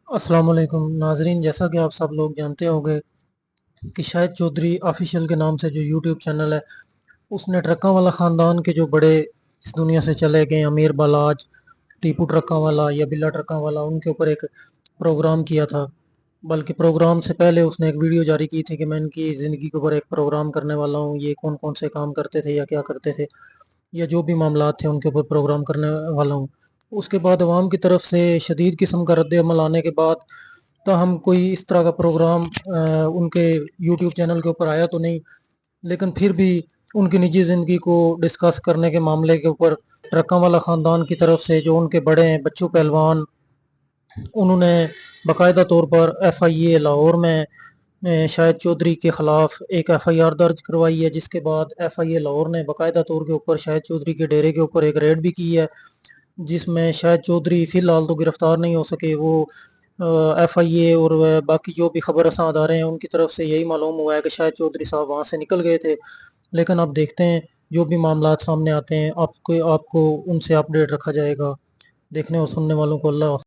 अस्सलाम वालेकुम नाजरीन, जैसा कि आप सब लोग जानते होंगे कि शाहिद चौधरी ऑफिशियल के नाम से जो यूट्यूब चैनल है, उसने ट्रक्का वाला ख़ानदान के जो बड़े इस दुनिया से चले गए अमीर बालाज, टीपू ट्रक्का वाला या बिल्ला ट्रक्का वाला, उनके ऊपर एक प्रोग्राम किया था। बल्कि प्रोग्राम से पहले उसने एक वीडियो जारी की थी कि मैं इनकी ज़िंदगी के ऊपर एक प्रोग्राम करने वाला हूँ, ये कौन कौन से काम करते थे या क्या करते थे या जो भी मामलात थे उनके ऊपर प्रोग्राम करने वाला हूँ। उसके बाद अवाम की तरफ से शदीद किस्म का रद्द अमल आने के बाद ताहम कोई इस तरह का प्रोग्राम उनके यूट्यूब चैनल के ऊपर आया तो नहीं, लेकिन फिर भी उनकी निजी ज़िंदगी को डिस्कस करने के मामले के ऊपर ट्रक्का वाला ख़ानदान की तरफ से जो उनके बड़े हैं बच्चू पहलवान, उन्होंने बाकायदा तौर पर एफआईए लाहौर में शाहिद चौधरी के ख़िलाफ़ एक एफआईआर दर्ज करवाई है, जिसके बाद एफआईए लाहौर ने बाकायदा तौर के ऊपर शाहिद चौधरी के डेरे के ऊपर एक रेड भी की है, जिसमें शाहिद चौधरी फ़िलहाल तो गिरफ़्तार नहीं हो सके। वो एफआईए और बाकी जो भी खबर रसां अदारे हैं उनकी तरफ से यही मालूम हुआ है कि शाहिद चौधरी साहब वहाँ से निकल गए थे। लेकिन अब देखते हैं, जो भी मामलात सामने आते हैं आपको आपको उनसे अपडेट रखा जाएगा। देखने और सुनने वालों को अल्लाह